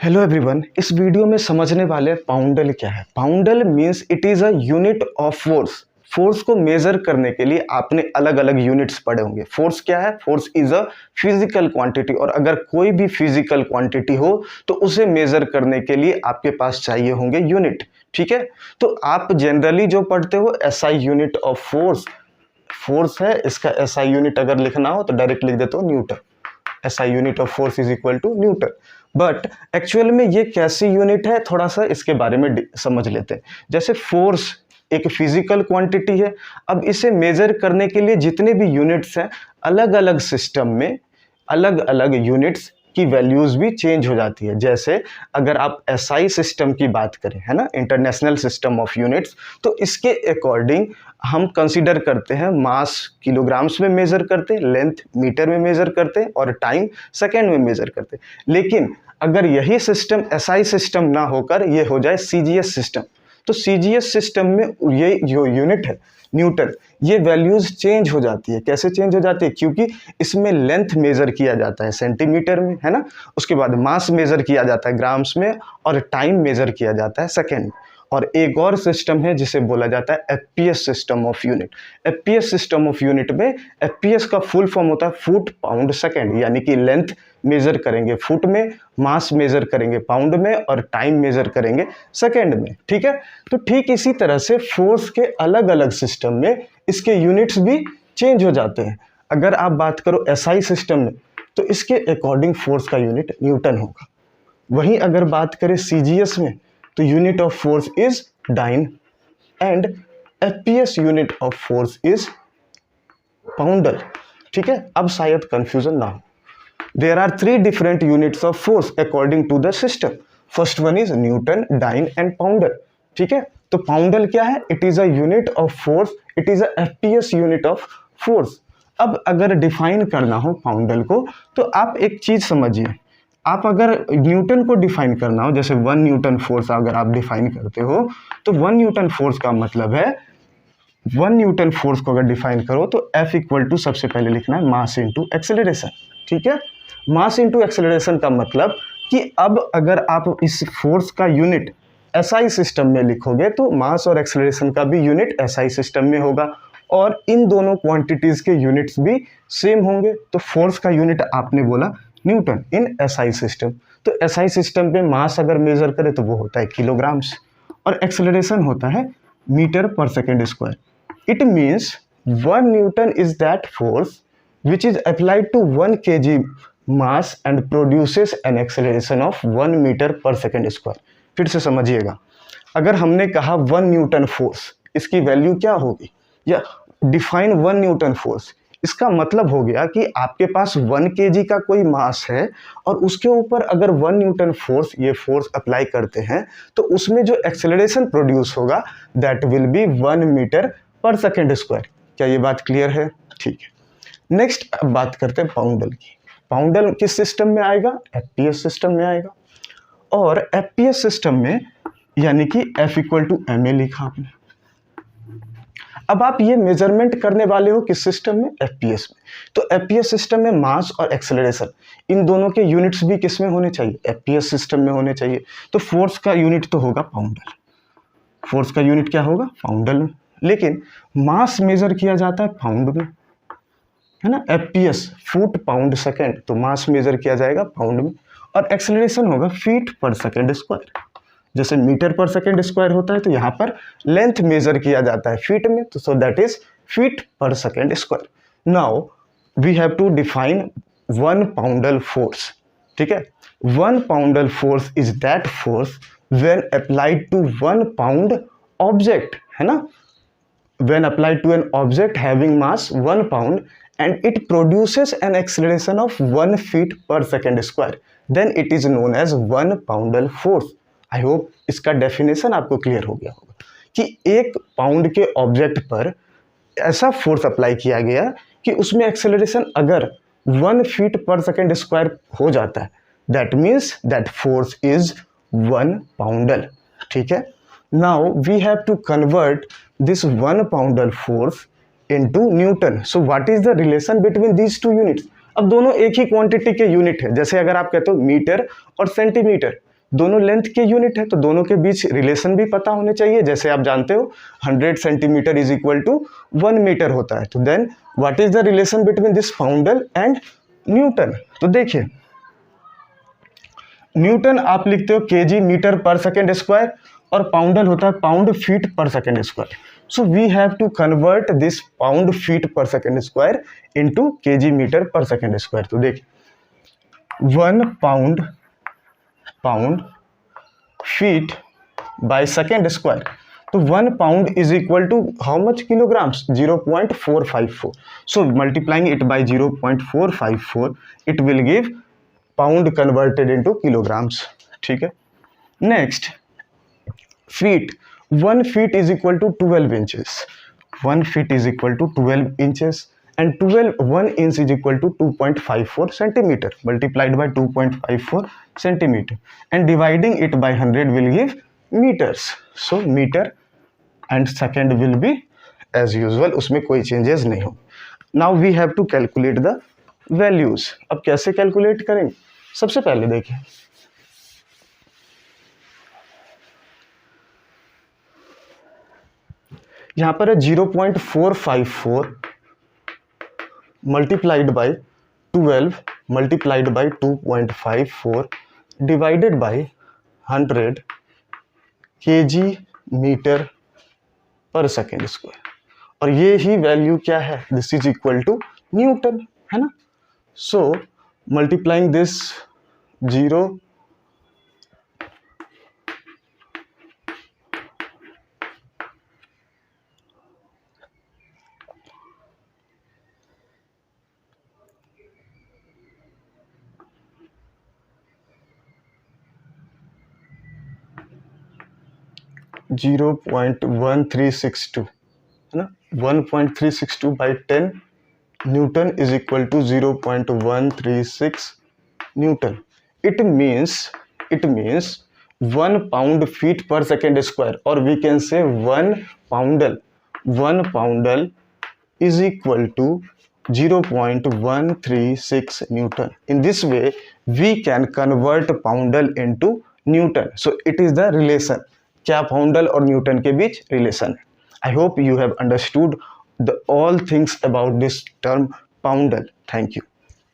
Hello everyone, इस video में समझने वाले पाउंडल क्या है। Poundal means it is a unit of force. Force को मेजर करने के लिए आपने अलग अलग यूनिट्स पढ़े होंगे। फोर्स क्या है? Force is a physical quantity, और अगर कोई भी फिजिकल क्वांटिटी हो तो उसे मेजर करने के लिए आपके पास चाहिए होंगे यूनिट। ठीक है, तो आप जनरली जो पढ़ते हो SI unit of force. Force है, इसका एसआई यूनिट अगर लिखना हो तो डायरेक्ट लिख देते हो Newton. SI unit of force is equal to Newton. But actual में ये कैसी यूनिट है, थोड़ा सा इसके बारे में समझ लेते हैं। जैसे फोर्स एक फिजिकल क्वांटिटी है, अब इसे मेजर करने के लिए जितने भी यूनिट्स हैं, अलग अलग सिस्टम में अलग अलग यूनिट्स की वैल्यूज भी चेंज हो जाती है। जैसे अगर आप SI सिस्टम की बात करें, है ना, इंटरनेशनल सिस्टम ऑफ यूनिट्स, तो इसके अकॉर्डिंग हम कंसीडर करते हैं मास किलोग्राम्स में मेजर करते हैं, लेंथ मीटर में मेजर करते हैं, और टाइम सेकेंड में मेजर करते हैं। लेकिन अगर यही सिस्टम SI सिस्टम ना होकर ये हो जाए CGS सिस्टम, तो CGS सिस्टम में ये जो यूनिट है न्यूटन, ये वैल्यूज चेंज हो जाती है। कैसे चेंज हो जाती है? क्योंकि इसमें लेंथ मेजर किया जाता है सेंटीमीटर में, है ना, उसके बाद मास मेजर किया जाता है ग्राम्स में, और टाइम मेजर किया जाता है सेकेंड में। और एक और सिस्टम है जिसे बोला जाता है FPS system of unit. FPS system of unit में FPS का फुल फॉर्म होता है फुट पाउंड सेकेंड, यानी कि लेंथ मेजर करेंगे फुट में, मास मेजर करेंगे पाउंड में, और टाइम मेजर करेंगे सेकेंड में। ठीक है, तो ठीक इसी तरह से फोर्स के अलग अलग सिस्टम में इसके यूनिट्स भी चेंज हो जाते हैं। अगर आप बात करो SI सिस्टम में, तो इसके अकॉर्डिंग फोर्स का यूनिट न्यूटन होगा। वहीं अगर बात करें CGS में, तो unit of force is dyne, and FPS unit of force is poundal. ठीक है, अब शायद कंफ्यूजन ना हो। There are 3 different units of force according to the system. First one is newton, dyne and poundal. ठीक है, तो पाउंडल क्या है? It is a unit of force, it is a FPS unit of force. अब अगर define करना हो पाउंडल को, तो आप एक चीज समझिए। आप अगर न्यूटन को डिफाइन करना हो, जैसे 1 न्यूटन फोर्स अगर आप डिफाइन करते हो, तो 1 न्यूटन फोर्स का मतलब है, 1 न्यूटन फोर्स को अगर डिफाइन करो तो F इक्वल टू सबसे पहले लिखना है मास इंटू एक्सेलरेशन। ठीक है, मास इंटू एक्सेलरेशन का मतलब कि अब अगर आप इस फोर्स का यूनिट SI सिस्टम में लिखोगे तो मास और एक्सेलरेशन का भी यूनिट SI सिस्टम में होगा, और इन दोनों क्वांटिटीज के यूनिट्स भी सेम होंगे। तो फोर्स का यूनिट आपने बोला न्यूटन इन SI सिस्टम, तो SI सिस्टम पे मास अगर मेजर करें तो वो होता है किलोग्राम्स, और एक्सेलरेशन होता है metre per second square. It means 1 Newton is that force which is applied to 1 kg mass and produces an acceleration of 1 metre per second square. फिर से समझिएगा, अगर हमने कहा 1 न्यूटन फोर्स, इसकी वैल्यू क्या होगी, या डिफाइन 1 न्यूटन फोर्स, इसका मतलब हो गया कि आपके पास 1 kg का कोई मास है, और उसके ऊपर अगर 1 न्यूटन फोर्स, ये फोर्स अप्लाई करते हैं, तो उसमें जो एक्सेलरेशन प्रोड्यूस होगा that will be 1 metre per second square. क्या ये बात क्लियर है? ठीक है, नेक्स्ट अब बात करते हैं पाउंडल की। पाउंडल किस सिस्टम में आएगा? FPS सिस्टम में आएगा। और FPS सिस्टम में यानी कि F इक्वल टू MA लिखा आपने। अब आप ये मेजरमेंट करने वाले हो किस सिस्टम में? FPS में। तो FPS सिस्टम में मास और एक्सेलरेशन, इन दोनों के यूनिट्स भी किस में होने चाहिए? FPS सिस्टम में होने चाहिए। तो फोर्स का यूनिट तो होगा पाउंडल, फोर्स का यूनिट क्या होगा? पाउंडल में। लेकिन मास मेजर किया जाता है पाउंड में, है ना, FPS फुट पाउंड सेकेंड, तो मास मेजर किया जाएगा पाउंड में। और एक्सेलरेशन होगा फीट पर सेकेंड स्क्वायर। जैसे मीटर पर सेकेंड स्क्वायर होता है, तो यहाँ पर लेंथ मेजर किया जाता है फीट में, तो so that is feet per second square. Now we have to define 1 poundal force. ठीक है, 1 poundal force is that force when applied to 1 pound object, है ना, when applied to an object having mass 1 pound and it produces an acceleration of 1 feet per second square, then it is known as 1 poundal force. I hope इसका definition आपको clear हो गया होगा कि 1 pound के object पर ऐसा force apply किया गया कि उसमें एक्सेलरेशन अगर 1 फीट पर सेकेंड स्क्वायर हो जाता है, that means that force is 1 poundal. ठीक है, now we have to convert this 1 poundal force into Newton. So what is the relation between these 2 units? अब दोनों एक ही क्वांटिटी के यूनिट है। जैसे अगर आप कहते हो मीटर और सेंटीमीटर, दोनों लेंथ के यूनिट है तो दोनों के बीच रिलेशन भी पता होने चाहिए। जैसे आप जानते हो 100 centimetre is equal to 1 metre होता है। तो then what is the relation between this poundal and newton? तो देखिए न्यूटन आप लिखते हो kg metre per second square और पाउंडल होता है pound feet per second square. So we have to convert this pound feet per second square into kg metre per second square. तो देखिए 1 pound feet by second square, तो 1 pound is equal to how much kilograms? 0.454. So multiplying it by 0.454 it will give pound converted into kilograms. ठीक है, next feet. 1 feet is equal to 12 inches. 1 feet is equal to 12 inches and 1 inch is equal to 2.54 centimeter multiplied by 2.54 centimeter and dividing it by 100 will give meters. So meter and second will be as usual, उसमें कोई changes नहीं हो। Now we have to calculate the values. अब कैसे calculate करेंगे? सबसे पहले देखिए यहाँ पर है 0.454 multiplied by 12 multiplied by 2.54 divided by 100 kg metre per second square, और ये ही वैल्यू क्या है? This is equal to Newton, है ना। सो मल्टीप्लाइंग दिस 0.1362 है ना, 1.362 by 10 Newton is equal to 0.136 Newton. It means 1 pound feet per second square, और we can say 1 पाउंडल is equal to 0.136 Newton. In this way, we can convert poundal into Newton. So it is the relation. क्या poundal और Newton के बीच relation है? I hope you have understood all things about this term poundal. Thank you.